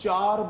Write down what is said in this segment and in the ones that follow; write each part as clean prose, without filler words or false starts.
4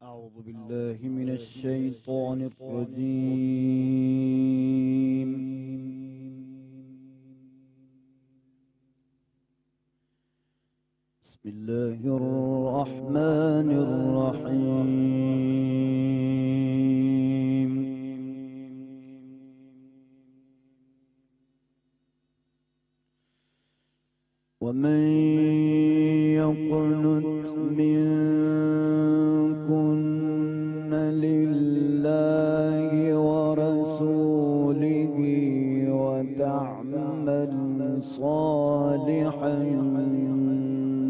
أعوذ بالله من الشيطان الرجيم بسم الله الرحمن الرحيم ومن يقنت منكن لله ورسوله وتعمل صالحا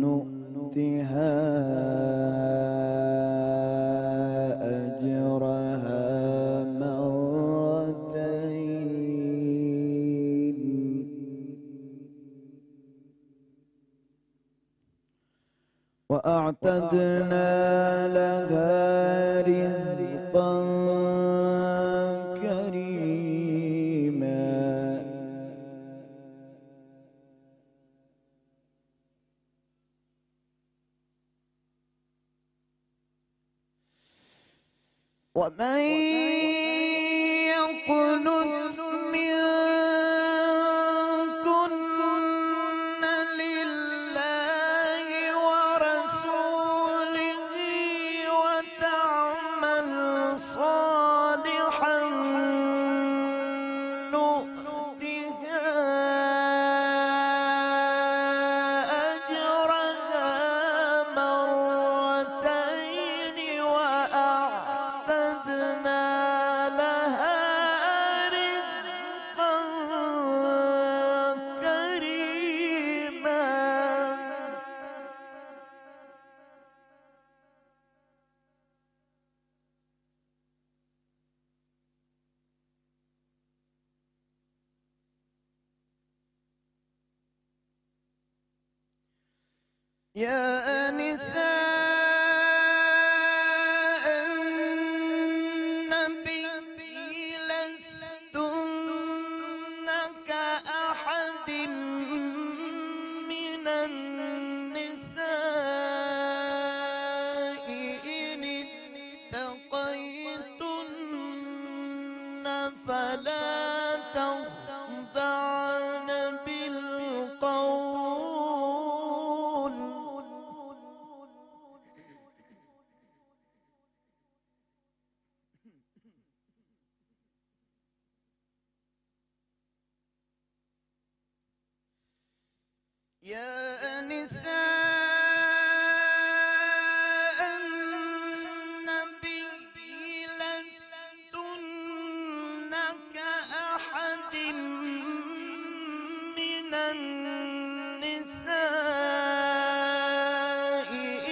نؤتها أجرها مرتين وأعتدنا لها رزقا كريما ومن يقنت منكن لله ورسوله وتعمل صالحا نؤتها أجرها مرتين وأعتدنا لها رزقا كريما يا نساء يا نساء النبي لستن كأحد من النساء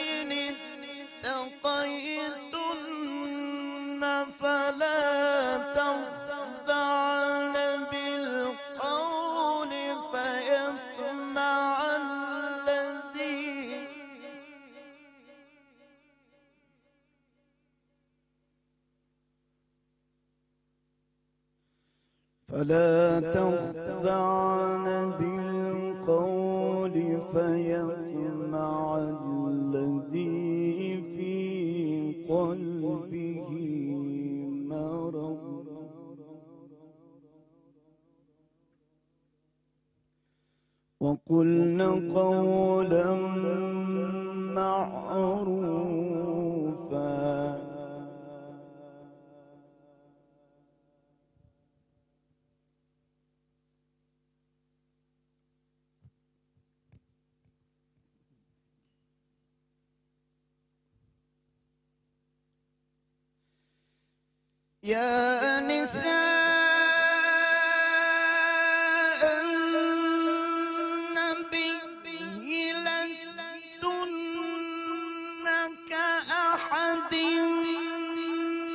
إن اتقيتن فلا تخضعن بالقول فيطمع الذي في قلبه مرض وقلن قولا معروفا يا نساء النبي لستن كأحد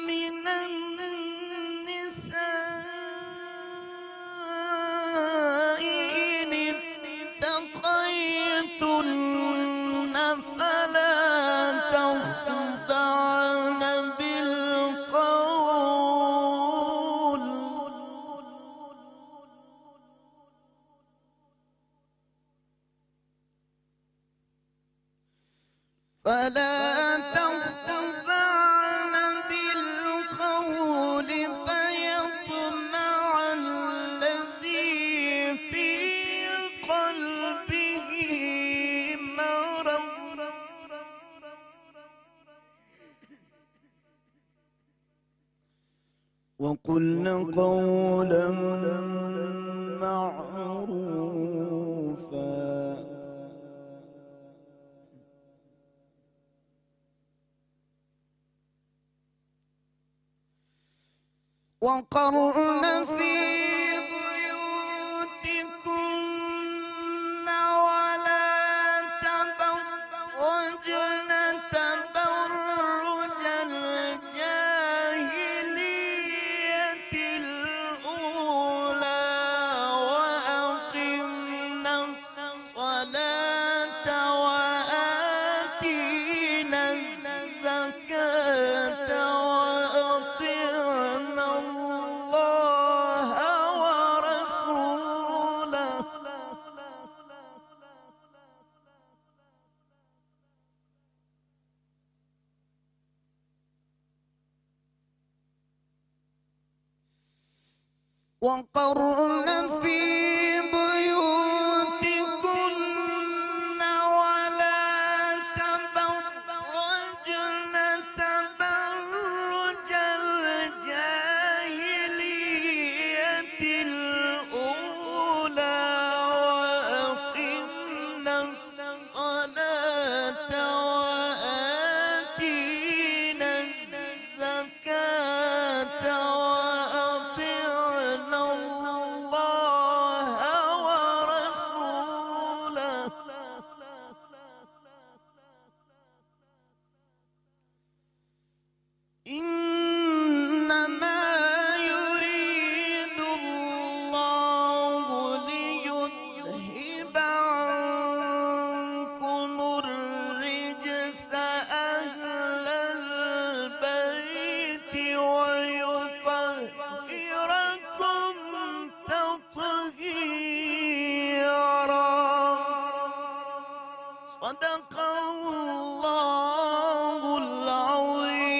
من النساء إن اتقيتن فلا تخضعن بالقول فيطمع الذي في قلبه مرض وقلن قولا معروفا وقرن في بيوتكن ولا تبرجن تبرج الجاهلية الأولى وأقمنا الصلاة وآتينا الزكاة وأطعنا الله ورسوله وقرن في بيوتكن ولا تبرجن تبرج الجاهلية الأولى وأقمنا الصلاة وآتينا الزكاة وأطعنا الله ورسوله إنما يريد الله ليذهب عنكم الرجس أهل البيت ويطهركم تطهيرا صدق الله العظيم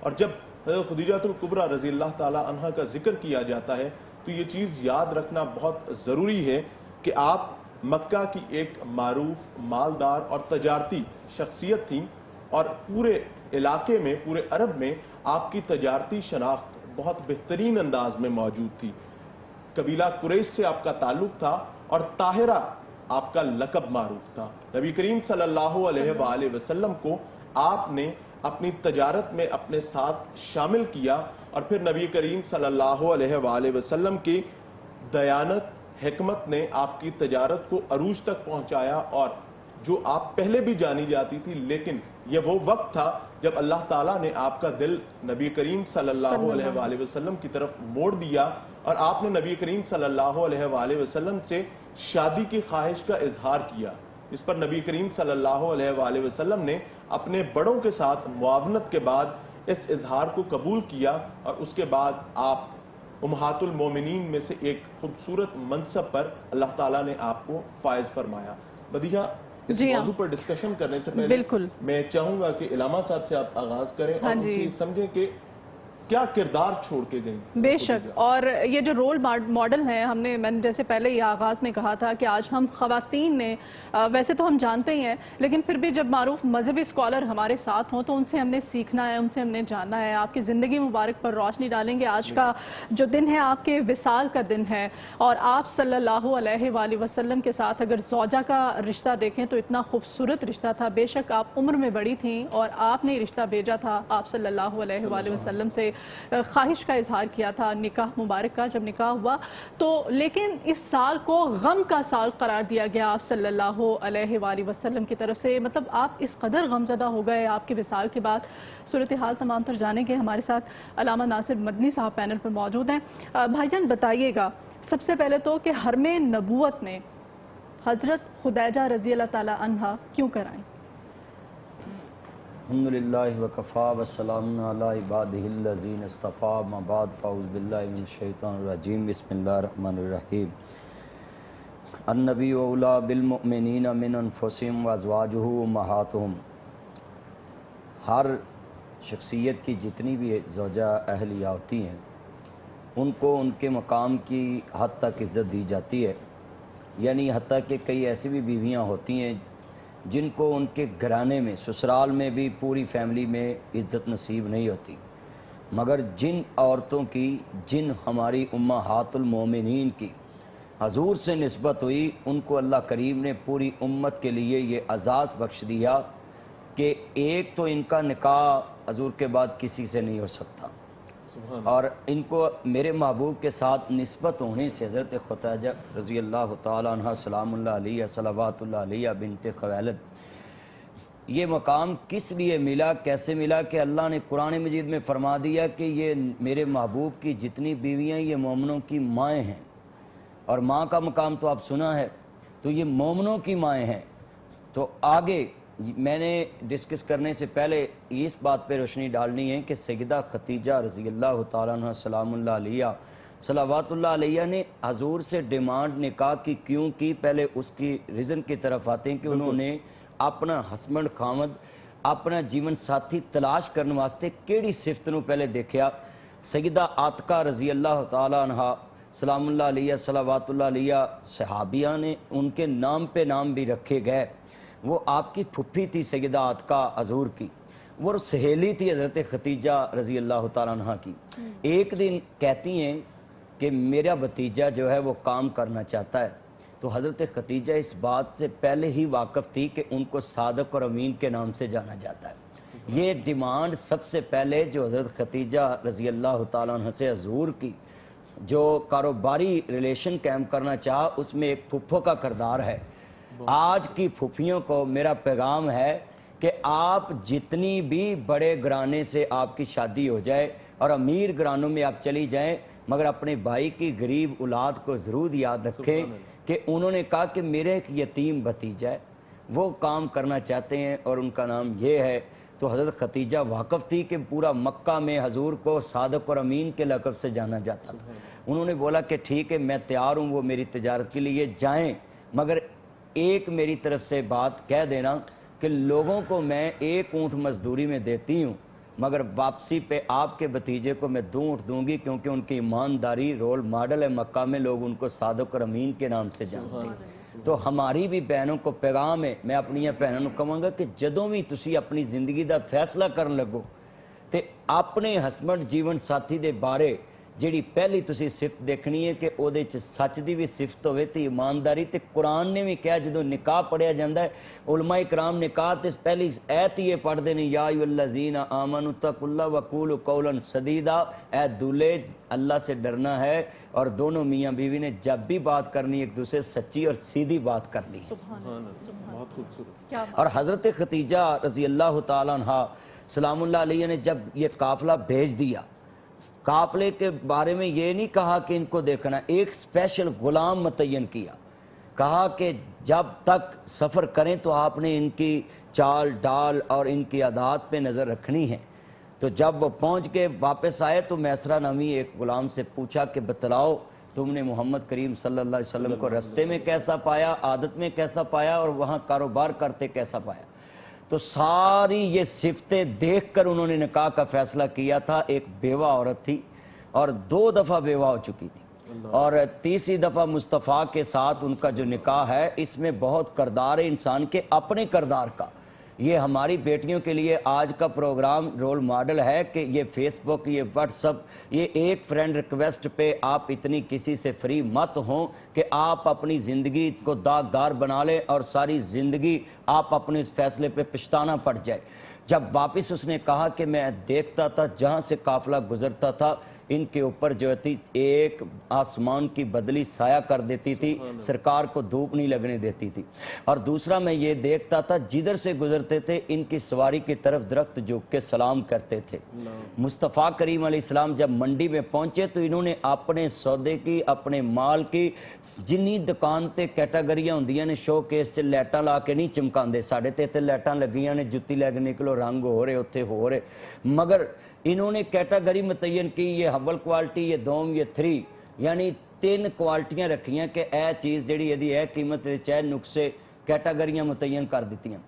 اور جب حضرت خدیجہ کبریٰ رضی اللہ تعالی عنہ کا ذکر کیا جاتا ہے تو یہ چیز یاد رکھنا بہت ضروری ہے کہ آپ مکہ کی ایک معروف مالدار اور تجارتی شخصیت تھیں اور پورے علاقے میں پورے عرب میں آپ کی تجارتی شناخت بہت بہترین انداز میں موجود تھی. قبیلہ قریش سے آپ کا تعلق تھا اور طاہرہ آپ کا لقب معروف تھا. نبی کریم صلی اللہ علیہ وآلہ وسلم کو آپ نے اپنی تجارت میں اپنے ساتھ شامل کیا اور پھر نبی کریم صلی اللہ علیہ وآلہ وسلم کی دیانت حکمت نے آپ کی تجارت کو عروج تک پہنچایا اور جو آپ پہلے بھی جانی جاتی تھی لیکن یہ وہ وقت تھا جب اللہ تعالیٰ نے آپ کا دل نبی کریم صلی اللہ علیہ وآلہ وسلم کی طرف موڑ دیا اور آپ نے نبی کریم صلی اللہ علیہ وآلہ وسلم سے شادی کی خواہش کا اظہار کیا. اس پر نبی کریم صلی اللہ علیہ وآلہ وسلم نے اپنے بڑوں کے ساتھ معاونت کے بعد اس اظہار کو قبول کیا اور اس کے بعد آپ امہات المومنین میں سے ایک خوبصورت منصب پر اللہ تعالیٰ نے آپ کو فائز فرمایا. بدیہا اس موضوع پر ڈسکشن کرنے سے پہلے میں چاہوں گا کہ علامہ صاحب سے آپ آغاز کریں اور ان سے سمجھیں کہ کیا کردار چھوڑ کے گئیں. بے شک، اور یہ جو رول ماڈل ہیں میں نے جیسے پہلے یہ آغاز میں کہا تھا کہ آج ہم خواتین نے ویسے تو ہم جانتے ہی ہیں لیکن پھر بھی جب معروف مذہبی اسکالر ہمارے ساتھ ہوں تو ان سے ہم نے سیکھنا ہے، ان سے ہم نے جاننا ہے. آپ کی زندگی مبارک پر روشنی ڈالیں گے. آج کا جو دن ہے آپ کے وصال کا دن ہے اور آپ صلی اللہ علیہ وآلہ وسلم کے ساتھ اگر زوجہ کا رشتہ دیکھیں تو اتنا خوبصورت رشتہ تھا. بے شک آپ عمر میں بڑی تھیں اور آپ نے رشتہ بھیجا تھا. آپ صلی اللہ علیہ وآلہ وسلم سے خواہش کا اظہار کیا تھا نکاح مبارک کا جب نکاح ہوا تو، لیکن اس سال کو غم کا سال قرار دیا گیا آپ صلی اللہ علیہ وآلہ وسلم کی طرف سے. مطلب آپ اس قدر غمزدہ ہو گئے آپ کے وصال کے بعد. صورتحال تمام تر جانیں گے. ہمارے ساتھ علامہ ناصر مدنی صاحب پینل پر موجود ہیں. بھائی جان بتائیے گا سب سے پہلے تو کہ حرم نبوت میں حضرت خدیجہ رضی اللہ تعالی عنہ کیوں کرائیں؟ الحمدللہ وکفا والسلام علی عبادہ الذین اصطفیٰ ما بعد فاعوذ باللہ من الشیطان الرجیم بسم اللہ الرحمن الرحیم. النبی اولیٰ بالمؤمنین من انفسہم وازواجہ امہاتہم. ہر شخصیت کی جتنی بھی زوجہ اہلیہ ہوتی ہیں ان کو ان کے مقام کی حد تک عزت دی جاتی ہے. یعنی حتیٰ کہ کئی ایسی بھی بیویاں ہوتی ہیں جن کو ان کے گھرانے میں سسرال میں بھی پوری فیملی میں عزت نصیب نہیں ہوتی، مگر جن عورتوں کی جن ہماری امہات المومنین کی حضور سے نسبت ہوئی ان کو اللہ کریم نے پوری امت کے لیے یہ اعزاز بخش دیا کہ ایک تو ان کا نکاح حضور کے بعد کسی سے نہیں ہو سکتا اور ان کو میرے محبوب کے ساتھ نسبت ہونے سے حضرت خدیجہ رضی اللہ تعالیٰ عنہ سلام اللہ علیہ صلوات اللہ علیہ بنت خویلد یہ مقام کس لیے ملا، کیسے ملا کہ اللہ نے قرآن مجید میں فرما دیا کہ یہ میرے محبوب کی جتنی بیویاں یہ مومنوں کی مائیں ہیں. اور ماں کا مقام تو آپ سنا ہے، تو یہ مومنوں کی مائیں ہیں. تو آگے میں نے ڈسکس کرنے سے پہلے اس بات پہ روشنی ڈالنی ہے کہ سیدہ خدیجہ رضی اللہ تعالیٰ عنہ سلام اللہ علیہ صلوات اللہ علیہ نے حضور سے ڈیمانڈ نکاح کی کیوں کی. پہلے اس کی ریزن کی طرف آتے ہیں کہ انہوں نے اپنا ہسبینڈ خامد اپنا جیون ساتھی تلاش کرنے واسطے کیڑی صفت نو پہلے دیکھیا. سیدہ عاتقہ رضی اللہ تعالیٰ عنہ سلام اللہ علیہ صلوات اللہ علیہ صحابیہ نے ان کے نام پہ نام بھی رکھے گئے. وہ آپ کی پھپھی تھی سیدہ عاتقہ حضور کی، وہ سہیلی تھی حضرت خدیجہ رضی اللہ تعالیٰ عنہ کی. ایک دن کہتی ہیں کہ میرا بھتیجا جو ہے وہ کام کرنا چاہتا ہے. تو حضرت خدیجہ اس بات سے پہلے ہی واقف تھی کہ ان کو صادق اور امین کے نام سے جانا جاتا ہے. یہ ڈیمانڈ سب سے پہلے جو حضرت خدیجہ رضی اللہ تعالیٰ عنہ سے حضور کی جو کاروباری ریلیشن قائم کرنا چاہا اس میں ایک پھپھو کا کردار ہے. آج کی پھپھیوں کو میرا پیغام ہے کہ آپ جتنی بھی بڑے گھرانے سے آپ کی شادی ہو جائے اور امیر گھرانوں میں آپ چلی جائیں مگر اپنے بھائی کی غریب اولاد کو ضرور یاد رکھیں کہ انہوں نے کہا کہ میرے ایک یتیم بھتیجا ہے وہ کام کرنا چاہتے ہیں اور ان کا نام یہ ہے. تو حضرت خدیجہ واقف تھی کہ پورا مکہ میں حضور کو صادق اور امین کے لقب سے جانا جاتا تھا. انہوں نے بولا کہ ٹھیک ہے میں تیار ہوں وہ میری تجارت کے لیے جائیں مگر ایک میری طرف سے بات کہہ دینا کہ لوگوں کو میں ایک اونٹ مزدوری میں دیتی ہوں مگر واپسی پہ آپ کے بھتیجے کو میں دوں گی، کیونکہ ان کی ایمانداری رول ماڈل ہے، مکہ میں لوگ ان کو صادق اور امین کے نام سے جانتے ہیں۔ تو ہماری بھی بہنوں کو پیغام ہے، میں اپنی بہنوں کو کہوں گا کہ جدوں بھی تسی اپنی زندگی دا فیصلہ کرن لگو تے اپنے ہسبینڈ جیون ساتھی دے بارے جیڑی پہلی تسی صفت دیکھنی ہے کہ او دے چ سچ دی بھی صفت ہوئے تے ایمانداری، تے قرآن نے بھی کہا جدوں نکاح پڑھیا جاندہ ہے علماء کرام نکاح تے پہلی ایت یہ پڑھ دے نہیں، یا ایھا الذین آمنوا اتقوا اللہ وقولوا قولا سدیدا، اے دولے اللہ سے ڈرنا ہے اور دونوں میاں بیوی نے جب بھی بات کرنی ایک دوسرے سچی اور سیدھی بات کرنی ہے۔ بہت خوبصورت۔ اور حضرت خدیجہ رضی اللہ تعالیٰ عنہ سلام اللہ علیہ نے جب یہ قافلہ بھیج دیا، قافلے کے بارے میں یہ نہیں کہا کہ ان کو دیکھنا، ایک اسپیشل غلام متعین کیا، کہا کہ جب تک سفر کریں تو آپ نے ان کی چال ڈال اور ان کی عادات پہ نظر رکھنی ہے۔ تو جب وہ پہنچ کے واپس آئے تو میسرہ نامی ایک غلام سے پوچھا کہ بتلاؤ تم نے محمد کریم صلی اللہ علیہ وسلم کو رستے میں کیسا پایا، عادت میں کیسا پایا اور وہاں کاروبار کرتے کیسا پایا۔ تو ساری یہ صفتیں دیکھ کر انہوں نے نکاح کا فیصلہ کیا تھا۔ ایک بیوہ عورت تھی اور 2 دفعہ بیوہ ہو چکی تھی، اور تیسری دفعہ مصطفیٰ کے ساتھ ان کا جو نکاح ہے اس میں بہت کردار ہے انسان کے اپنے کردار کا۔ یہ ہماری بیٹیوں کے لیے آج کا پروگرام رول ماڈل ہے کہ یہ فیس بک، یہ واٹس ایپ، یہ ایک فرینڈ ریکویسٹ پہ آپ اتنی کسی سے فری مت ہوں کہ آپ اپنی زندگی کو داغدار بنا لیں اور ساری زندگی آپ اپنے اس فیصلے پہ پچھتانا پڑ جائے۔ جب واپس اس نے کہا کہ میں دیکھتا تھا جہاں سے قافلہ گزرتا تھا ان کے اوپر جو تھی ایک آسمان کی بدلی سایہ کر دیتی تھی، سرکار کو دھوپ نہیں لگنے دیتی تھی، اور دوسرا میں یہ دیکھتا تھا جدھر سے گزرتے تھے ان کی سواری کی طرف درخت جھک کے سلام کرتے تھے۔ مصطفیٰ کریم علیہ السلام جب منڈی میں پہنچے تو انہوں نے اپنے سودے کی، اپنے مال کی جنی دکان تے کیٹاگریاں ہوندیاں نے شو کیس چ لائٹاں لا کے نہیں چمکاندے، ساڑھے تے لائٹاں لگیاں نے جتی لے کے نکلو رنگ ہو رہے اتھے ہو رہے، مگر انہوں نے کیٹاگری متعین کی، یہ اول کوالٹی، یہ دوم، یہ 3، یعنی 3 کوالٹیاں رکھی ہیں کہ اے چیز جڑی یہ اے قیمت چاہے نقصے کیٹاگریاں متعین کر دیتی ہیں۔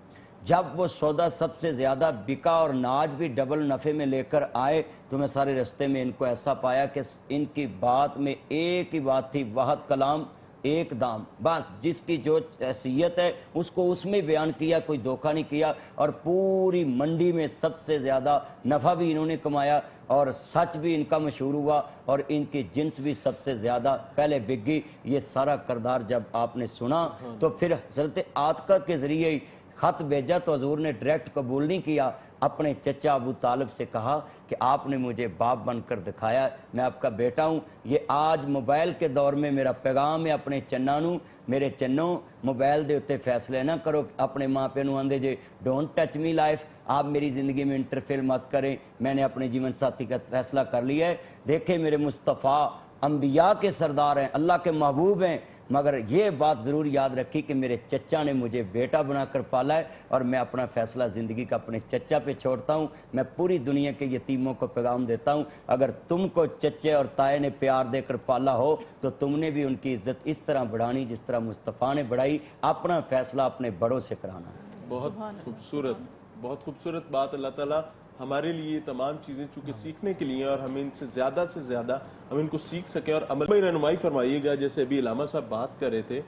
جب وہ سودا سب سے زیادہ بکا اور ناج بھی ڈبل نفع میں لے کر آئے تو میں سارے رستے میں ان کو ایسا پایا کہ ان کی بات میں ایک ہی بات تھی، واحد کلام ایک دام، بس جس کی جو حیثیت ہے اس کو اس میں بیان کیا، کوئی دھوکہ نہیں کیا، اور پوری منڈی میں سب سے زیادہ نفع بھی انہوں نے کمایا اور سچ بھی ان کا مشہور ہوا اور ان کی جنس بھی سب سے زیادہ پہلے بک گئی۔ یہ سارا کردار جب آپ نے سنا تو پھر حضرت عاتقہ کے ذریعے ہی خط بھیجا تو حضور نے ڈائریکٹ قبول نہیں کیا، اپنے چچا ابو طالب سے کہا کہ آپ نے مجھے باپ بن کر دکھایا، میں آپ کا بیٹا ہوں۔ یہ آج موبائل کے دور میں میرا پیغام ہے اپنے چنانوں، میرے چنوں موبائل دے اتے فیصلے نہ کرو، اپنے ماں پہ نو آندے جے ڈونٹ ٹچ می لائف، آپ میری زندگی میں انٹرفیئر مت کریں، میں نے اپنے جیون ساتھی کا فیصلہ کر لیا ہے۔ دیکھیں میرے مصطفیٰ انبیاء کے سردار ہیں، اللہ کے محبوب ہیں، مگر یہ بات ضرور یاد رکھی کہ میرے چچا نے مجھے بیٹا بنا کر پالا ہے اور میں اپنا فیصلہ زندگی کا اپنے چچا پہ چھوڑتا ہوں۔ میں پوری دنیا کے یتیموں کو پیغام دیتا ہوں، اگر تم کو چچے اور تائے نے پیار دے کر پالا ہو تو تم نے بھی ان کی عزت اس طرح بڑھانی جس طرح مصطفیٰ نے بڑھائی، اپنا فیصلہ اپنے بڑوں سے کرانا ہے۔ بہت خوبصورت بات۔ اللہ تعالیٰ ہمارے لیے یہ تمام چیزیں چونکہ سیکھنے کے لیے اور ہمیں ان سے زیادہ ہم ان کو سیکھ سکیں اور عمل میں رہنمائی فرمائیے گا۔ جیسے ابھی علامہ صاحب بات کر رہے تھے،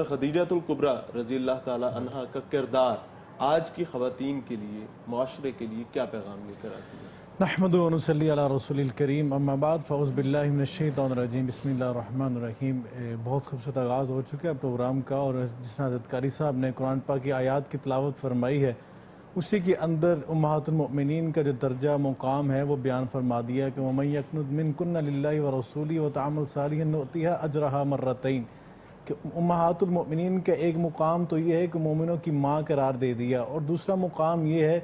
خدیجہ الکبریٰ رضی اللہ تعالی عنہا کا کردار آج کی خواتین کے لیے، معاشرے کے لیے کیا پیغام لے کر آتی ہے؟ نحمد و نصلی علی رسول الکریم، اما بعد، فاعوذ باللہ من الشیطان الرجیم، بسم اللہ الرحمن الرحیم۔ بہت خوبصورت آغاز ہو چکا ہے پروگرام کا، اور جس طرح حضرت قاری صاحب نے قرآن پاک کی آیات کی تلاوت فرمائی ہے اسی کے اندر امہات المؤمنین کا جو درجہ مقام ہے وہ بیان فرما دیا کہ وَمَن يَقْنُتْ مِنْكُنَّ لِلَّهِ وَرَسُولِهِ وَتَعْمَلْ صَالِحًا نُؤْتِهَا أَجْرَهَا مرتين، کہ امہات المؤمنین کا ایک مقام تو یہ ہے کہ مومنوں کی ماں قرار دے دیا، اور دوسرا مقام یہ ہے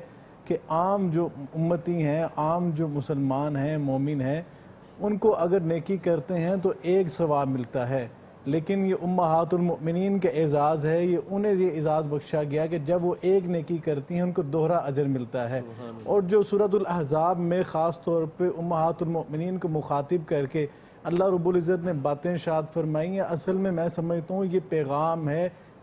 کہ عام جو امتی ہیں، عام جو مسلمان ہیں، مومن ہیں، ان کو اگر نیکی کرتے ہیں تو ایک ثواب ملتا ہے، لیکن یہ امہات المؤمنین کا اعزاز ہے، یہ انہیں یہ اعزاز بخشا گیا کہ جب وہ ایک نیکی کرتی ہیں ان کو دوہرا اجر ملتا ہے۔ اور جو سورۃ الاحزاب میں خاص طور پہ امہات المؤمنین کو مخاطب کر کے اللہ رب العزت نے باتیں ارشاد فرمائی ہیں، اصل میں سمجھتا ہوں یہ پیغام ہے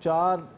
4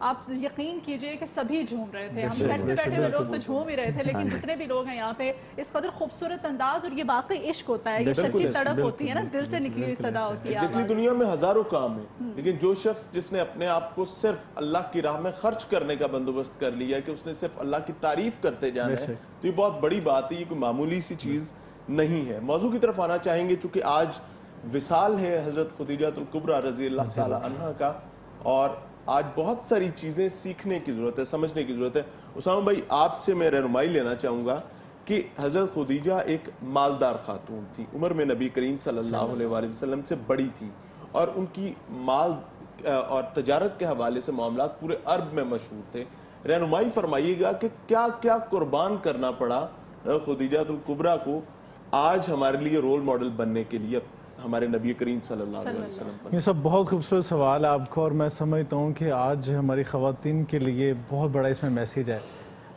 آپ یقین کیجئے کہ سبھی جھوم رہے تھے. ہم سیٹ پہ بیٹھے ہوئے لوگ تو جھوم ہی رہے تھے, لیکن جتنے بھی لوگ ہیں یہاں پہ اس قدر خوبصورت انداز, اور یہ واقعی عشق ہوتا ہے, یہ سچی تڑپ ہوتی ہے نا, دل سے نکلی ہوئی صدا ہوتی ہے. ایگزیکٹلی دنیا میں ہزاروں کام ہیں, لیکن جو شخص جس نے اپنے آپ کو صرف اللہ کی راہ میں خرچ کرنے کا بندوبست کر لیا کہ اس نے صرف اللہ کی تعریف کرتے جانا ہے, تو یہ بہت بڑی بات ہے, یہ کوئی معمولی سی چیز نہیں ہے. موضوع کی طرف آنا چاہیں گے چونکہ آج وصال ہے حضرت خدیجہ الکبریٰ رضی اللہ تعالی عنہا کا, اور آج بہت ساری چیزیں سیکھنے کی ضرورت ہے, سمجھنے کی ضرورت ہے. اسامہ بھائی, آپ سے میں رہنمائی لینا چاہوں گا کہ حضرت خدیجہ ایک مالدار خاتون تھی, عمر میں نبی کریم صلی اللہ علیہ وآلہ وسلم سے بڑی تھی, اور ان کی مال اور تجارت کے حوالے سے معاملات پورے عرب میں مشہور تھے. رہنمائی فرمائیے گا کہ کیا کیا قربان کرنا پڑا خدیجہ الکبریٰ کو آج ہمارے لیے رول ماڈل بننے کے لیے ہمارے نبی کریم صلی اللہ علیہ وسلم پر. یہ سب بہت خوبصورت سوال ہے آپ کو, اور میں سمجھتا ہوں کہ آج ہماری خواتین کے لیے بہت بڑا اس میں میسیج ہے.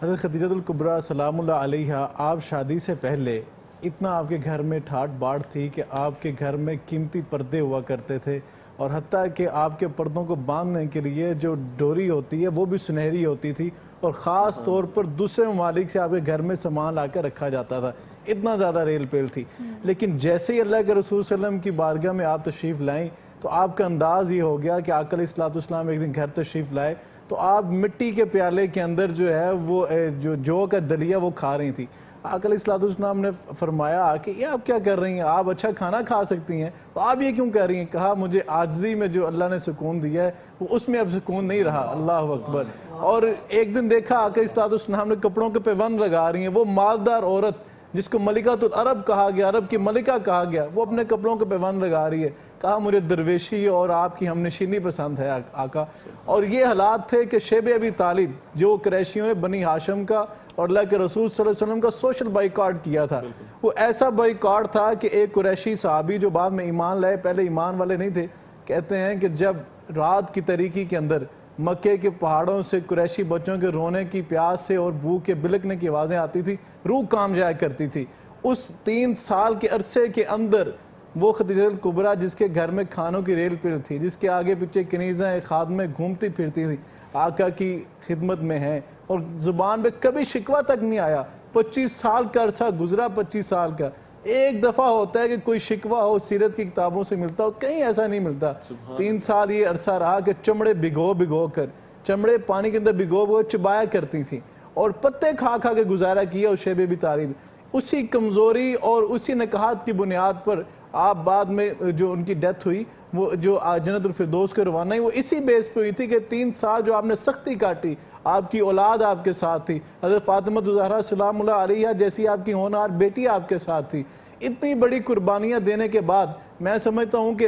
حضرت خدیجہ الکبریٰ سلام اللہ علیہا, آپ شادی سے پہلے اتنا آپ کے گھر میں ٹھاٹ باٹ تھی کہ آپ کے گھر میں قیمتی پردے ہوا کرتے تھے, اور حتیٰ کہ آپ کے پردوں کو باندھنے کے لیے جو ڈوری ہوتی ہے وہ بھی سنہری ہوتی تھی, اور خاص طور پر دوسرے ممالک سے آپ کے گھر میں سامان لا کر رکھا جاتا تھا. اتنا زیادہ ریل پیل تھی. لیکن جیسے ہی اللہ کے رسول صلی اللہ علیہ وسلم کی بارگاہ میں آپ تشریف لائیں تو آپ کا انداز یہ ہو گیا کہ آقا علیہ الصلوۃ والسلام ایک دن گھر تشریف لائے تو آپ مٹی کے پیالے کے اندر جو ہے وہ جو کا دلیا وہ کھا رہی تھی. آقا علیہ الصلوۃ والسلام نے فرمایا کہ یہ آپ کیا کر رہی ہیں, آپ اچھا کھانا کھا سکتی ہیں تو آپ یہ کیوں کر رہی ہیں؟ کہا مجھے عاجزی میں جو اللہ نے سکون دیا ہے وہ اس میں اب سکون نہیں رہا. اللہ اکبر. اور ایک دن دیکھا آقا علیہ الصلوۃ والسلام نے کپڑوں کے پیوند لگا رہی ہیں, وہ مالدار عورت جس کو ملکۃ العرب کہا گیا, عرب کی ملکہ کہا گیا, وہ اپنے کپڑوں کے پیوند لگا رہی ہے. کہا مجھے درویشی اور آپ کی ہم نشینی پسند ہے آقا. اور یہ حالات تھے کہ شیب ابی طالب جو قریشیوں نے بنی ہاشم کا اور اللہ کے رسول صلی اللہ علیہ وسلم کا سوشل بائیکاٹ کیا تھا. وہ ایسا بائیکاٹ تھا کہ ایک قریشی صحابی جو بعد میں ایمان لائے, پہلے ایمان والے نہیں تھے, کہتے ہیں کہ جب رات کی تاریکی کے اندر مکے کے پہاڑوں سے قریشی بچوں کے رونے کی پیاس سے اور بھوک کے بلکنے کی آوازیں آتی تھی, روح کام جایا کرتی تھی. اس 3 سال کے عرصے کے اندر وہ خدیجہ الکبریٰ جس کے گھر میں کھانوں کی ریل پیل تھی, جس کے آگے پیچھے کنیزیں خادمیں گھومتی پھرتی تھی, آقا کی خدمت میں ہیں, اور زبان پہ کبھی شکوہ تک نہیں آیا. 25 سال کا عرصہ گزرا, 25 سال کا. ایک دفعہ ہوتا ہے کہ کوئی شکوہ ہو سیرت کی کتابوں سے ملتا ہو, کہیں ایسا نہیں ملتا. 3 سال یہ عرصہ رہا کہ چمڑے بھگو کر, چمڑے پانی کے اندر بھگو چبایا کرتی تھی, اور پتے کھا کے گزارا کیا اس شیب ابی طالب. اسی کمزوری اور اسی نکہات کی بنیاد پر آپ بعد میں جو ان کی ڈیتھ ہوئی, وہ جو جنت الفردوس کے روانہ ہوئی, وہ اسی بیس پہ ہوئی تھی کہ 3 سال جو آپ نے سختی کاٹی, آپ کی اولاد آپ کے ساتھ تھی, حضرت فاطمہ الزہرا سلام اللہ علیہا جیسی آپ کی ہونہار بیٹی آپ کے ساتھ تھی. اتنی بڑی قربانیاں دینے کے بعد میں سمجھتا ہوں کہ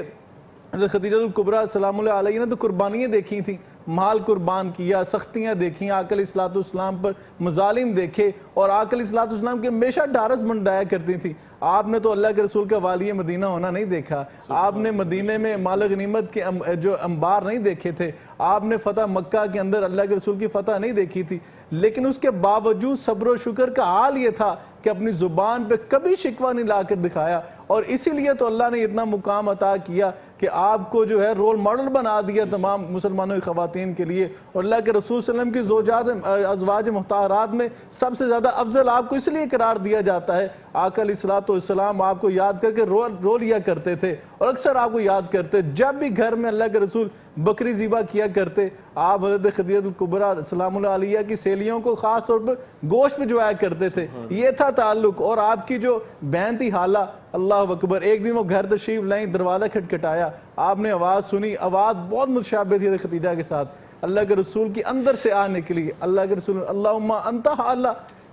حضرت خدیجہ الکبریٰ سلام اللہ علیہ نے تو قربانیاں دیکھی تھیں, مال قربان کیا, سختیاں دیکھیں, آقا علیہ الصلوۃ والسلام پر مظالم دیکھے, اور آقا علیہ الصلوۃ والسلام کے ہمیشہ ڈھارس بنڈایا کرتی تھی. آپ نے تو اللہ کے رسول کا والی مدینہ ہونا نہیں دیکھا, آپ نے مدینے میں مال غنیمت کے جو انبار نہیں دیکھے تھے, آپ نے فتح مکہ کے اندر اللہ کے رسول کی فتح نہیں دیکھی تھی, لیکن اس کے باوجود صبر و شکر کا حال یہ تھا کہ اپنی زبان پہ کبھی شکوہ نہیں لا کر دکھایا. اور اسی لیے تو اللہ نے اتنا مقام عطا کیا کہ آپ کو جو ہے رول ماڈل بنا دیا تمام مسلمانوں کی خواتین کے لیے. اور اللہ کے رسول صلی اللہ علیہ وسلم کی زوجات ازواج مطہرات میں سب سے زیادہ افضل آپ کو اس لیے قرار دیا جاتا ہے. آقا علیہ الصلوۃ والسلام آپ کو یاد کر کے رو لیا کرتے تھے, اور اکثر آپ کو یاد کرتے. جب بھی گھر میں اللہ کے رسول بکری ذبح کیا کرتے, آپ حضرت خدیجہ الکبریٰ سلام اللہ علیہ کی سیلیوں کو خاص طور پر گوشت بھجوایا کرتے تھے. یہ تھا تعلق. اور آپ کی جو بہن تھی حالہ, اللہ اکبر, ایک دن وہ گھر تشریف لائیں, دروازہ کھٹکھٹایا, آپ نے آواز سنی, آواز بہت متشابہ تھی حضرت خدیجہ کے ساتھ, اللہ کے رسول کی اندر سے آ نکلی, اللہ کے رسول اللہم انت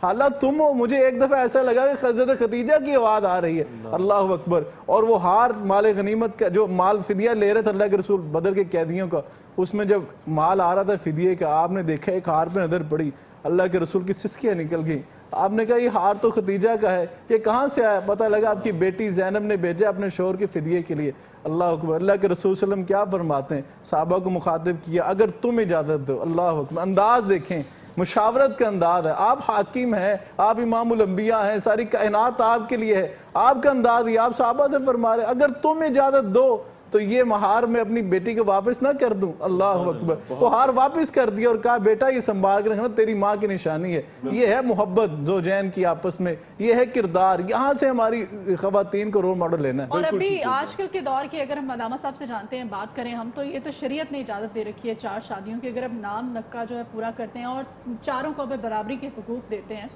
حالہ تم ہو. مجھے ایک دفعہ ایسا لگا کہ حضرت خدیجہ کی آواز آ رہی ہے, اللہ اکبر. اور وہ ہار مال غنیمت کا جو مال فدیہ لے رہے تھے اللہ کے رسول بدر کے قیدیوں کا, اس میں جب مال آ رہا تھا فدیے کا, آپ نے دیکھا ایک ہار پہ نظر پڑی, اللہ کے رسول کی سسکیاں نکل گئیں. آپ نے کہا یہ ہار تو خدیجہ کا ہے, یہ کہاں سے آیا؟ پتہ لگا آپ کی بیٹی زینب نے بھیجا اپنے شوہر کے فدیے کے لیے. اللہ اکبر. اللہ کے رسول صلی اللہ علیہ وسلم کیا فرماتے ہیں, صحابہ کو مخاطب کیا, اگر تم اجازت دو. اللہ اکبر. انداز دیکھیں, مشاورت کا انداز ہے. آپ حاکم ہیں, آپ امام الانبیاء ہیں, ساری کائنات آپ کے لیے ہے, آپ کا انداز ہی. آپ صحابہ سے فرما رہے اگر تم اجازت دو تو یہ مہار میں اپنی بیٹی کو واپس نہ کر دوں؟ اللہ اکبر، وہ ہار واپس کر دیا اور کہا بیٹا یہ سنبھال کر رکھنا، تیری ماں کی نشانی ہے۔ یہ ہے محبت زوجین کی آپس میں، یہ ہے کردار، یہاں سے ہماری خواتین کو رول ماڈل لینا ہے۔ اور ابھی آج کل کے دور کی اگر ہم علامہ صاحب سے جانتے ہیں بات کریں ہم، تو یہ تو شریعت نے اجازت دے رکھی ہے 4 شادیوں کی، اگر اب نام نکا جو ہے پورا کرتے ہیں اور چاروں کو برابری کے حقوق دیتے ہیں،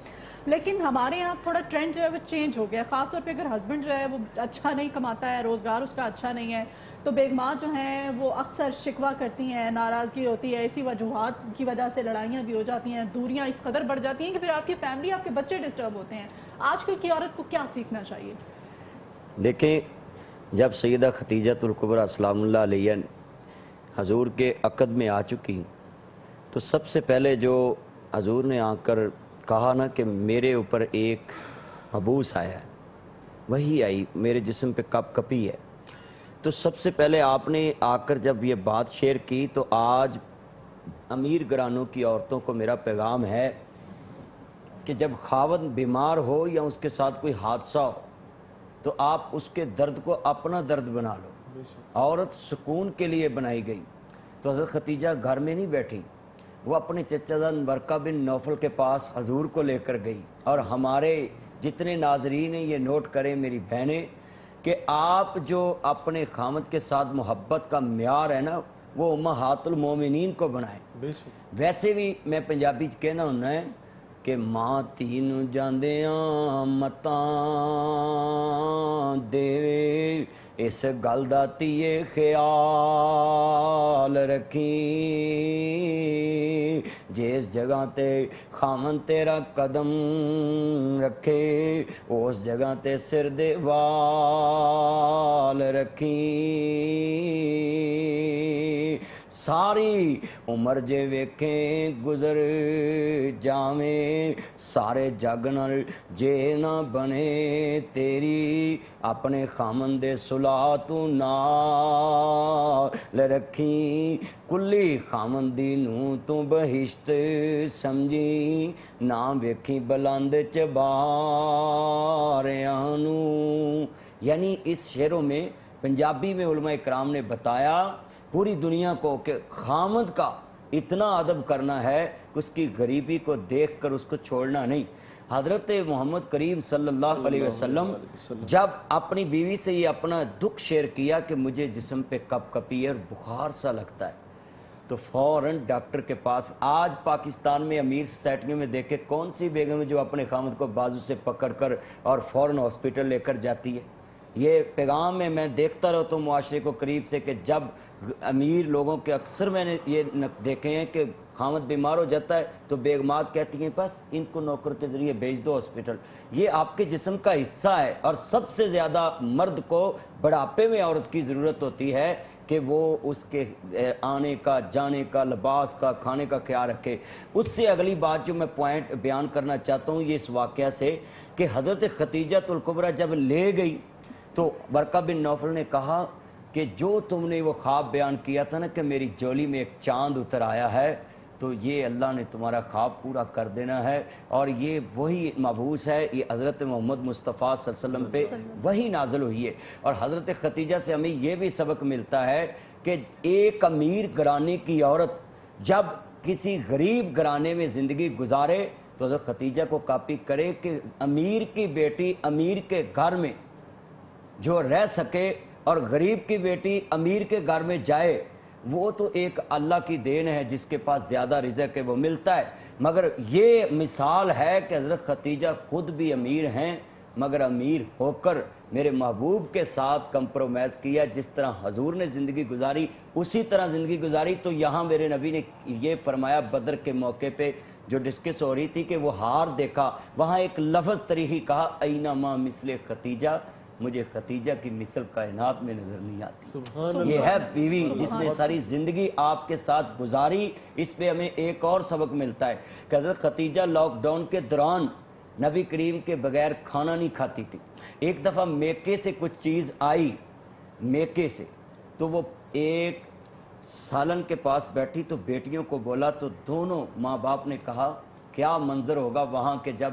لیکن ہمارے یہاں تھوڑا ٹرینڈ جو ہے وہ چینج ہو گیا، خاص طور پہ اگر ہسبینڈ جو ہے وہ اچھا نہیں کماتا ہے، روزگار اس کا اچھا نہیں ہے، تو بیگمات جو ہیں وہ اکثر شکوہ کرتی ہیں، ناراضگی ہوتی ہے، اسی وجوہات کی وجہ سے لڑائیاں بھی ہو جاتی ہیں، دوریاں اس قدر بڑھ جاتی ہیں کہ پھر آپ کی فیملی، آپ کے بچے ڈسٹرب ہوتے ہیں۔ آج کل کی عورت کو کیا سیکھنا چاہیے؟ دیکھیں، جب سیدہ ختیجۃ الکبریٰ سلام اللہ علیہ حضور کے عقد میں آ چکی تو سب سے پہلے جو حضور نے آ کر کہا نا کہ میرے اوپر ایک مبوس آیا ہے، وہی آئی میرے جسم پہ کپ کپی ہے، تو سب سے پہلے آپ نے آ کر جب یہ بات شیئر کی تو آج امیر گھرانوں کی عورتوں کو میرا پیغام ہے کہ جب خاوند بیمار ہو یا اس کے ساتھ کوئی حادثہ ہو تو آپ اس کے درد کو اپنا درد بنا لو۔ عورت سکون کے لیے بنائی گئی، تو حضرت ختیجہ گھر میں نہیں بیٹھی، وہ اپنے چچا زاد ورقہ بن نوفل کے پاس حضور کو لے کر گئی۔ اور ہمارے جتنے ناظرین ہیں یہ نوٹ کریں میری بہنیں کہ آپ جو اپنے خامد کے ساتھ محبت کا معیار ہے نا وہ امہات المومنین کو بنائیں۔ ویسے بھی میں پنجابی چ کہنا ہونا ہے کہ ماں تین جاندیاں متاں دے، اس گل دا تیے خیال رکھی، جس جگہ تے خامن تیرا قدم رکھے اس جگہ تے سر دے وال رکھی، ساری عمر جے ویکھیں گزر جاویں، سارے جگ نال جے نہ بنے تیری، اپنے خامن دے صلح تو نال رکھی، کلی خامندی نو تو بہشت سمجھی، نہ ویکھی بلند چباریاں نو۔ یعنی اس شعروں میں پنجابی میں علماء اکرام نے بتایا پوری دنیا کو کہ خامد کا اتنا ادب کرنا ہے کہ اس کی غریبی کو دیکھ کر اس کو چھوڑنا نہیں۔ حضرت محمد کریم صلی اللہ علیہ وسلم جب اپنی بیوی سے یہ اپنا دکھ شیئر کیا کہ مجھے جسم پہ کپ کپی اور بخار سا لگتا ہے تو فوراً ڈاکٹر کے پاس، آج پاکستان میں امیر سوسائٹیوں میں دیکھے کون سی بیگم ہے جو اپنے خامد کو بازو سے پکڑ کر اور فوراً ہاسپٹل لے کر جاتی ہے۔ یہ پیغام میں دیکھتا رہتا ہوں معاشرے کو قریب سے کہ جب امیر لوگوں کے اکثر میں نے یہ دیکھے ہیں کہ خامد بیمار ہو جاتا ہے تو بیگمات کہتی ہیں بس ان کو نوکر کے ذریعے بھیج دو ہاسپٹل۔ یہ آپ کے جسم کا حصہ ہے، اور سب سے زیادہ مرد کو بڑھاپے میں عورت کی ضرورت ہوتی ہے کہ وہ اس کے آنے کا، جانے کا، لباس کا، کھانے کا خیال رکھے۔ اس سے اگلی بات جو میں پوائنٹ بیان کرنا چاہتا ہوں یہ اس واقعہ سے کہ حضرت ختیجۃ الکبریٰ جب لے گئی تو ورقہ بن نوفل نے کہا کہ جو تم نے وہ خواب بیان کیا تھا نا کہ میری جولی میں ایک چاند اتر آیا ہے، تو یہ اللہ نے تمہارا خواب پورا کر دینا ہے، اور یہ وہی مبعوث ہے، یہ حضرت محمد مصطفیٰ صلی اللہ علیہ وسلم پہ وہی نازل ہوئی ہے۔ اور حضرت ختیجہ سے ہمیں یہ بھی سبق ملتا ہے کہ ایک امیر گھرانے کی عورت جب کسی غریب گھرانے میں زندگی گزارے تو حضرت ختیجہ کو کاپی کرے کہ امیر کی بیٹی امیر کے گھر میں جو رہ سکے اور غریب کی بیٹی امیر کے گھر میں جائے، وہ تو ایک اللہ کی دین ہے، جس کے پاس زیادہ رزق ہے وہ ملتا ہے۔ مگر یہ مثال ہے کہ حضرت ختیجہ خود بھی امیر ہیں، مگر امیر ہو کر میرے محبوب کے ساتھ کمپرومائز کیا، جس طرح حضور نے زندگی گزاری اسی طرح زندگی گزاری۔ تو یہاں میرے نبی نے یہ فرمایا بدر کے موقع پہ جو ڈسکس ہو رہی تھی کہ وہ ہار دیکھا، وہاں ایک لفظ طریقی کہا اینما مثل ختیجہ، مجھے ختیجہ کی مثل کائنات میں نظر نہیں آتی۔ یہ ہے بیوی جس نے ساری زندگی آپ کے ساتھ گزاری۔ اس پہ ہمیں ایک اور سبق ملتا ہے کہ حضرت ختیجہ لاک ڈاؤن کے دوران نبی کریم کے بغیر کھانا نہیں کھاتی تھی۔ ایک دفعہ میکے سے کچھ چیز آئی، میکے سے، تو وہ ایک سالن کے پاس بیٹھی تو بیٹیوں کو بولا، تو دونوں ماں باپ نے کہا کیا منظر ہوگا وہاں کہ جب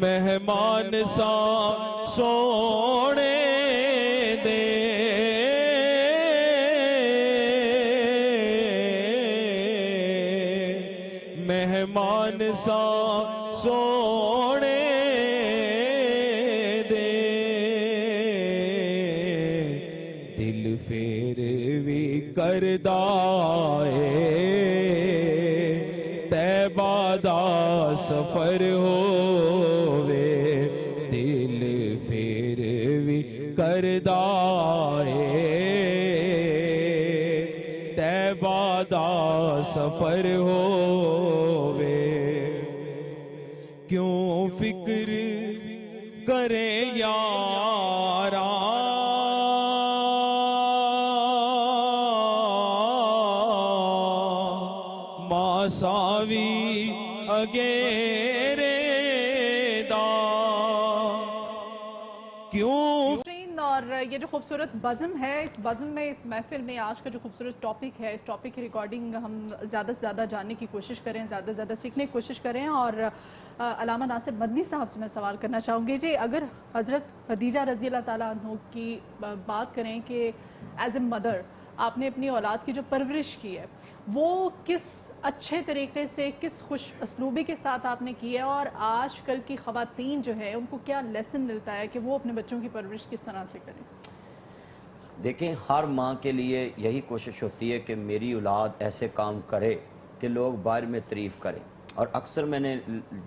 مہمان سا سونے دے مہمان سا سونے دے دل پھر بھی کردا اے طیبہ دا سفر ہووے دل پھر بھی کردا اے طیبہ دا سفر ہووے کیوں فکر کرے یاراں ماساوی اگیرے دا کیوں ناظرین، اور یہ جو خوبصورت بزم ہے، اس بزم میں، اس محفل میں آج کا جو خوبصورت ٹاپک ہے، اس ٹاپک کی ریکارڈنگ ہم زیادہ سے زیادہ جاننے کی کوشش کریں، زیادہ سے زیادہ سیکھنے کی کوشش کریں. اور علامہ ناصر مدنی صاحب سے میں سوال کرنا چاہوں گی جی، اگر حضرت خدیجہ رضی اللہ تعالیٰ عنہ کی بات کریں کہ ایز اے مدر آپ نے اپنی اولاد کی جو پرورش کی ہے وہ کس اچھے طریقے سے، کس خوش اسلوبی کے ساتھ آپ نے کی ہے، اور آج کل کی خواتین جو ہے ان کو کیا لیسن ملتا ہے کہ وہ اپنے بچوں کی پرورش کس طرح سے کریں؟ دیکھیں، ہر ماں کے لیے یہی کوشش ہوتی ہے کہ میری اولاد ایسے کام کرے کہ لوگ باہر میں تعریف کریں. اور اکثر میں نے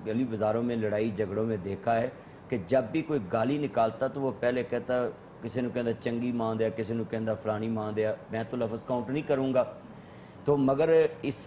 گلی بازاروں میں لڑائی جھگڑوں میں دیکھا ہے کہ جب بھی کوئی گالی نکالتا تو وہ پہلے کہتا، کسی نے کہتا چنگی ماں دیا، کسی نے کہتا فلانی ماں دیا. میں تو لفظ کاؤنٹ نہیں کروں گا، تو مگر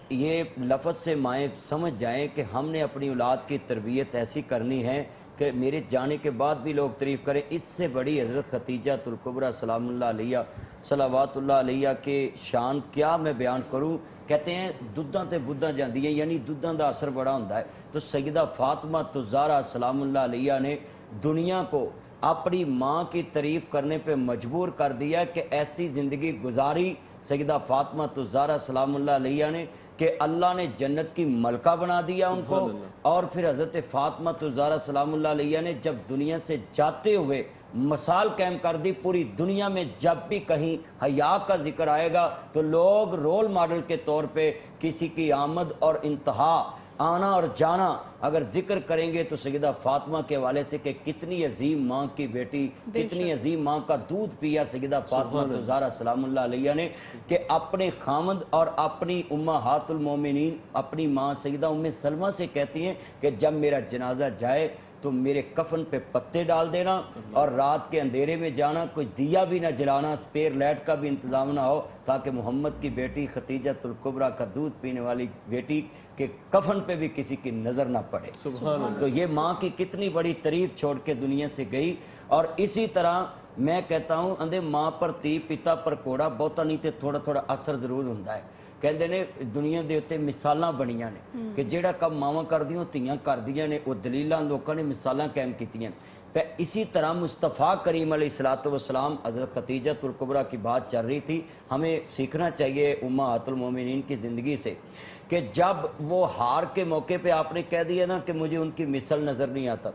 یہ لفظ سے مائیں سمجھ جائیں کہ ہم نے اپنی اولاد کی تربیت ایسی کرنی ہے کہ میرے جانے کے بعد بھی لوگ تعریف کریں. اس سے بڑی حضرت خدیجہ الکبریٰ سلام اللہ علیہ صلوات اللہ علیہ کے شان کیا میں بیان کروں. کہتے ہیں دودھاں تے بدھاں جاندی ہیں، یعنی دودھاں دا اثر بڑا ہوتا ہے. تو سیدہ فاطمہ الزہرا سلام اللہ علیہ نے دنیا کو اپنی ماں کی تعریف کرنے پہ مجبور کر دیا کہ ایسی زندگی گزاری سیدہ فاطمہ الزہرا سلام اللہ علیہ نے کہ اللہ نے جنت کی ملکہ بنا دیا ان کو. اور پھر حضرت فاطمہ الزہرا سلام اللہ علیہ نے جب دنیا سے جاتے ہوئے مثال قائم کر دی پوری دنیا میں. جب بھی کہیں حیا کا ذکر آئے گا تو لوگ رول ماڈل کے طور پہ کسی کی آمد اور انتہا، آنا اور جانا اگر ذکر کریں گے تو سیدہ فاطمہ کے حوالے سے کہ کتنی عظیم ماں کی بیٹی، کتنی عظیم ماں کا دودھ پیا سیدہ فاطمہ الزہرا سلام اللہ علیہ نے کہ اپنے خامد اور اپنی امہات المومنین اپنی ماں سیدہ ام سلمہ سے کہتی ہیں کہ جب میرا جنازہ جائے تو میرے کفن پہ پتے ڈال دینا اور رات کے اندھیرے میں جانا، کوئی دیا بھی نہ جلانا، سپیر لائٹ کا بھی انتظام نہ ہو تاکہ محمد کی بیٹی خدیجہ الکبریٰ کا دودھ پینے والی بیٹی کہ کفن پہ بھی کسی کی نظر نہ پڑے. تو یہ ماں کی کتنی بڑی تعریف چھوڑ کے دنیا سے گئی. اور اسی طرح میں کہتا ہوں اندے ماں پر تی پتا پر کوڑا بہتا نہیں تے تھوڑا تھوڑا اثر ضرور ہوتا ہے. کہندے نے دنیا دے اوتے مثالاں بنیاں نے کہ جیڑا کم ماواں کردیاں تیاں کردیاں نے، او دلیلاں لوکاں نے مثالاں قائم کیتیاں. اسی طرح مصطفیٰ کریم علیہ الصلوۃ والسلام حضرت خدیجہ الکبریٰ کی بات چل رہی تھی. ہمیں سیکھنا چاہیے امہات المومنین کی زندگی سے کہ جب وہ ہار کے موقع پہ آپ نے کہہ دیا نا کہ مجھے ان کی مثل نظر نہیں آتا،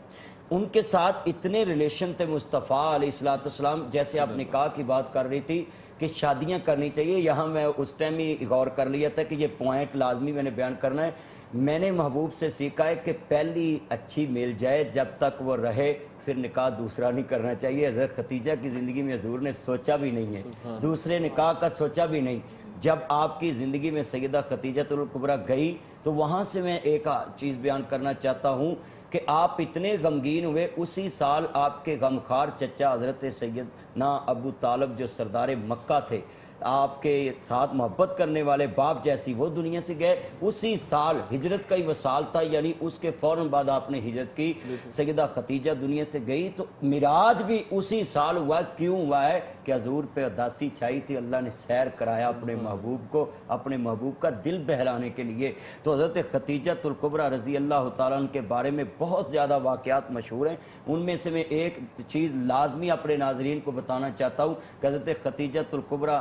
ان کے ساتھ اتنے ریلیشن تھے مصطفیٰ علیہ الصلوۃ والسلام. جیسے آپ نکاح کی بات کر رہی تھی کہ شادیاں کرنی چاہیے، یہاں میں اس ٹائم ہی غور کر لیا تھا کہ یہ پوائنٹ لازمی میں نے بیان کرنا ہے. میں نے محبوب سے سیکھا ہے کہ پہلی اچھی مل جائے جب تک وہ رہے پھر نکاح دوسرا نہیں کرنا چاہیے. حضرت خدیجہ کی زندگی میں حضور نے سوچا بھی نہیں ہے، دوسرے نکاح کا سوچا بھی نہیں. جب آپ کی زندگی میں سیدہ خدیجہ الکبریٰ گئی تو وہاں سے میں ایک چیز بیان کرنا چاہتا ہوں کہ آپ اتنے غمگین ہوئے. اسی سال آپ کے غمخوار چچا حضرت سیدنا ابو طالب جو سردار مکہ تھے، آپ کے ساتھ محبت کرنے والے باپ جیسی، وہ دنیا سے گئے. اسی سال ہجرت کا ہی وہ سال تھا، یعنی اس کے فوراً بعد آپ نے ہجرت کی. سیدہ خدیجہ دنیا سے گئی تو معراج بھی اسی سال ہوا. کیوں ہوا ہے کہ حضور پہ اداسی چھائی تھی، اللہ نے سیر کرایا اپنے محبوب کو، اپنے محبوب کا دل بہلانے کے لیے. تو حضرت خدیجہ الکبریٰ رضی اللہ تعالیٰ عنہ کے بارے میں بہت زیادہ واقعات مشہور ہیں. ان میں سے میں ایک چیز لازمی اپنے ناظرین کو بتانا چاہتا ہوں کہ حضرت خدیجہ الکبریٰ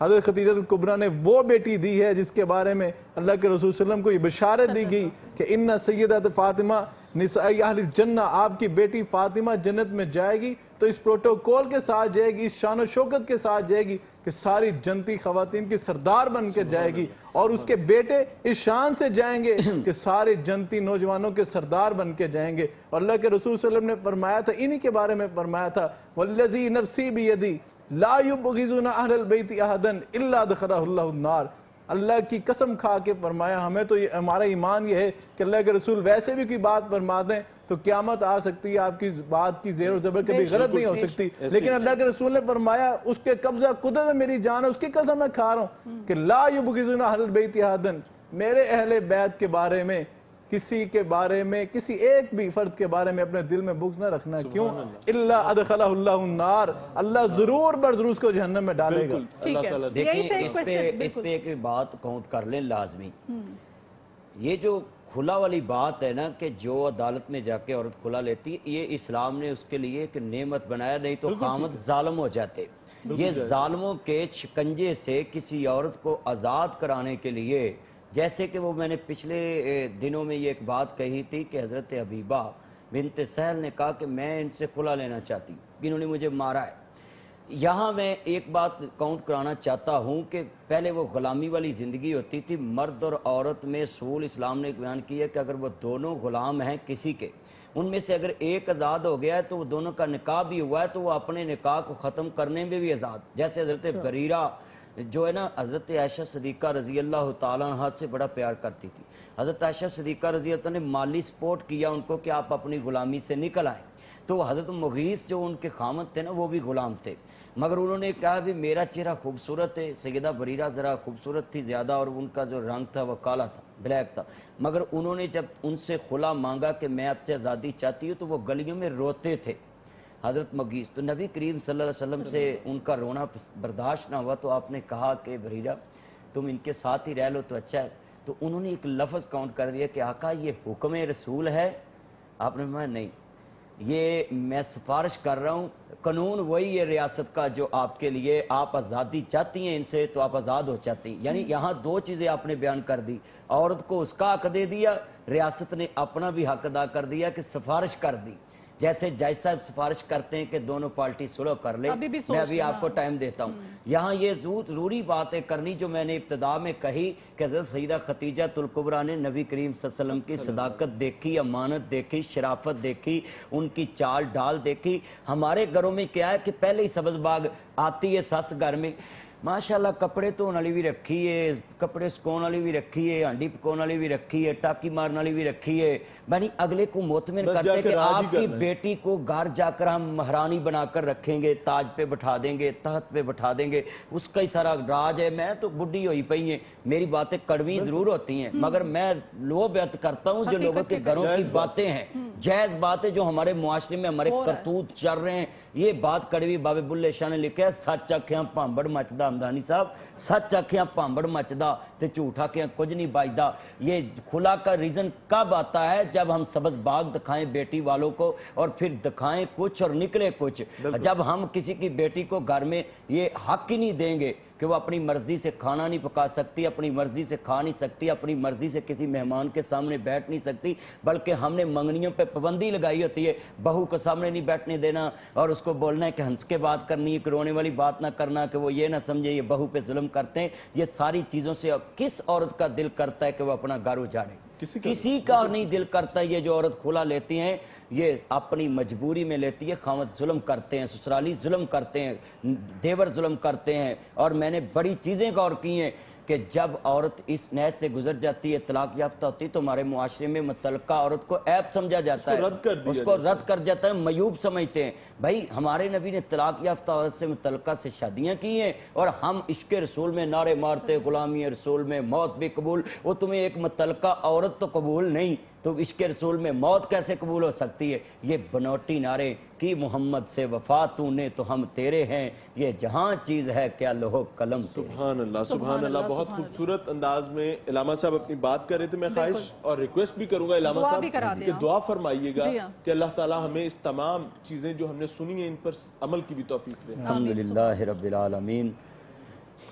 حضرت خدیجہ کبریٰ نے وہ بیٹی دی ہے جس کے بارے میں اللہ کے رسول صلی اللہ علیہ وسلم کو یہ بشارت دی گئی کہ ان سیدۃ فاطمہ نسائی اہل الجنہ، آپ کی بیٹی فاطمہ جنت میں جائے گی تو اس پروٹوکول کے ساتھ جائے گی، اس شان و شوکت کے ساتھ جائے گی کہ ساری جنتی خواتین کی سردار بن کے جائے گی، اور اس کے بیٹے اس شان سے جائیں گے کہ سارے جنتی نوجوانوں کے سردار بن کے جائیں گے۔ اور اللہ کے رسول صلی اللہ علیہ وسلم نے فرمایا تھا، انہی کے بارے میں فرمایا تھا والذی نفسی بیدی لا یبغضون اہل البیت احدا الا دخلہ اللہ النار۔ اللہ کی قسم کھا کے فرمایا ہمیں تو ہمارا ایمان یہ ہے کہ اللہ کے رسول ویسے بھی کوئی بات فرما دیں تو قیامت آ سکتی ہے، آپ کی بات کی زیر و زبر کبھی غلط نہیں ہو سکتی، لیکن اللہ کے رسول نے فرمایا اس کے قبضہ قدرت میری جان ہے، اس کی قسم میں کھا رہا ہوں کہ لا یبغضون اہل البیت احدا، میرے اہل بیت کے بارے میں کسی کے بارے میں کسی ایک بھی فرد کے بارے میں اپنے دل میں بغض نہ رکھنا، کیوں؟ الا ادخلہ اللہ النار، اللہ ضرور برضرور اس کو جہنم میں ڈالے گا۔ اللہ تعالیٰ دیکھیں اس پہ ایک بات کاؤنٹ کر لیں لازمی، یہ جو کھلا والی بات ہے نا کہ جو عدالت میں جا کے عورت کھلا لیتی ہے، یہ اسلام نے اس کے لیے ایک نعمت بنایا، نہیں تو خامد ظالم ہو جاتے۔ یہ ظالموں کے شکنجے سے کسی عورت کو آزاد کرانے کے لیے، جیسے کہ وہ میں نے پچھلے دنوں میں یہ ایک بات کہی تھی کہ حضرت حبیبہ بنت سہل نے کہا کہ میں ان سے کھلا لینا چاہتی ہوں، انہوں نے مجھے مارا ہے۔ یہاں میں ایک بات کاؤنٹ کرانا چاہتا ہوں کہ پہلے وہ غلامی والی زندگی ہوتی تھی، مرد اور عورت میں اصول اسلام نے بیان کیا کہ اگر وہ دونوں غلام ہیں کسی کے، ان میں سے اگر ایک آزاد ہو گیا ہے تو وہ دونوں کا نکاح بھی ہوا ہے تو وہ اپنے نکاح کو ختم کرنے میں بھی آزاد، جیسے حضرت بریرہ جو ہے نا حضرت عائشہ صدیقہ رضی اللہ تعالیٰ عنہ سے بڑا پیار کرتی تھی، حضرت عائشہ صدیقہ رضی اللہ عنہ نے مالی سپورٹ کیا ان کو کہ آپ اپنی غلامی سے نکل آئیں، تو حضرت مغیث جو ان کے خامد تھے نا وہ بھی غلام تھے، مگر انہوں نے کہا بھی میرا چہرہ خوبصورت ہے، سیدہ بریرہ ذرا خوبصورت تھی زیادہ اور ان کا جو رنگ تھا وہ کالا تھا، بلیک تھا، مگر انہوں نے جب ان سے خلا مانگا کہ میں آپ سے آزادی چاہتی ہوں تو وہ گلیوں میں روتے تھے حضرت مغیث، تو نبی کریم صلی اللہ علیہ وسلم سے ان کا رونا برداشت نہ ہوا تو آپ نے کہا کہ بریرہ تم ان کے ساتھ ہی رہ لو تو اچھا ہے، تو انہوں نے ایک لفظ کاؤنٹ کر دیا کہ آقا یہ حکم رسول ہے، آپ نے فرمایا نہیں، یہ میں سفارش کر رہا ہوں، قانون وہی ہے ریاست کا جو آپ کے لیے، آپ آزادی چاہتی ہیں ان سے تو آپ آزاد ہو چاہتی ہیں، یعنی یہاں دو چیزیں آپ نے بیان کر دی، عورت کو اس کا حق دے دیا، ریاست نے اپنا بھی حق ادا کر دیا کہ سفارش کر دی، جیسے جج صاحب سفارش کرتے ہیں کہ دونوں پارٹی صلح کر لیں، میں ابھی آپ کو ٹائم دیتا ہوں، یہاں یہ ضروری باتیں کرنی جو میں نے ابتدا میں کہی کہ حضرت سیدہ خدیجہ الکبریٰ نے نبی کریم صلی اللہ علیہ وسلم کی صداقت دیکھی، امانت دیکھی، شرافت دیکھی، ان کی چال ڈال دیکھی۔ ہمارے گھروں میں کیا ہے کہ پہلے ہی سبز باغ آتی ہے سس گھر میں، ماشاءاللہ کپڑے دھونے والی بھی رکھی ہے، کپڑے سکون والی بھی رکھی ہے، ہانڈی پکانے والی بھی رکھی ہے، ٹاکی مارنے والی بھی رکھی ہے، یعنی اگلے کو مطمئن کرتے ہیں کہ آپ کی بیٹی کو گھر جا کر ہم مہرانی بنا کر رکھیں گے، تاج پہ بٹھا دیں گے، تخت پہ بٹھا دیں گے، اس کا ہی سارا راج ہے۔ میں تو بڈھی ہوئی پئی ہیں، میری باتیں کڑوی ضرور ہوتی ہیں مگر میں لو بیعت کرتا ہوں جو لوگوں کے گھروں کی باتیں ہیں، جائز باتیں جو ہمارے معاشرے میں ہمارے کرتوت چل رہے ہیں، یہ بات کڑوی بابے بلے شاہ نے لکھا ہے، سچ آکھیاں پامبڑ مچدا، ہمدانی صاحب سچ آکھیاں پامبڑ مچدا تے جھوٹ آکھیاں کچھ نہیں بچدا۔ یہ کھلا کا ریزن کب آتا ہے؟ جب ہم سبز باغ دکھائیں بیٹی والوں کو اور پھر دکھائیں کچھ اور نکلے کچھ، جب ہم کسی کی بیٹی کو گھر میں یہ حق ہی نہیں دیں گے کہ وہ اپنی مرضی سے کھانا نہیں پکا سکتی، اپنی مرضی سے کھا نہیں سکتی، اپنی مرضی سے کسی مہمان کے سامنے بیٹھ نہیں سکتی، بلکہ ہم نے منگنیوں پہ پابندی لگائی ہوتی ہے، بہو کو سامنے نہیں بیٹھنے دینا اور اس کو بولنا ہے کہ ہنس کے بات کرنی ہے، کہ رونے والی بات نہ کرنا، کہ وہ یہ نہ سمجھے یہ بہو پہ ظلم کرتے ہیں۔ یہ ساری چیزوں سے کس عورت کا دل کرتا ہے کہ وہ اپنا گھر اجاڑے؟ کسی کا نہیں دل کرتا۔ یہ جو عورت کھلا لیتی ہیں یہ اپنی مجبوری میں لیتی ہے، خاوند ظلم کرتے ہیں، سسرالی ظلم کرتے ہیں، دیور ظلم کرتے ہیں، اور میں نے بڑی چیزیں غور کی ہیں کہ جب عورت اس نحس سے گزر جاتی ہے، طلاق یافتہ ہوتی ہے تو ہمارے معاشرے میں متعلقہ عورت کو عیب سمجھا جاتا ہے، اس کو رد کر جاتا ہے، معیوب سمجھتے ہیں۔ بھائی ہمارے نبی نے طلاق یافتہ عورت سے متعلقہ سے شادیاں کی ہیں اور ہم عشق رسول میں نعرے مارتے، غلامی رسول میں موت بھی قبول، وہ تمہیں ایک متعلقہ عورت تو قبول نہیں تو عشق رسول میں موت کیسے قبول ہو سکتی ہے؟ یہ بنوٹی نعرے کی محمد سے وفا تو نے تو ہم تیرے ہیں، یہ جہاں چیز ہے کیا لوح قلم تیرے۔ سبحان اللہ، سبحان اللہ، بہت خوبصورت انداز میں علامہ صاحب اپنی بات کر رہے تھے۔ میں خواہش اور ریکویسٹ بھی کروں گا علامہ صاحب کہ دعا فرمائیے گا کہ اللہ تعالیٰ ہمیں اس تمام چیزیں جو ہم نے سنی ہیں ان پر عمل کی بھی توفیق دے۔ الحمدللہ رب العالمین،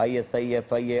ISI FIA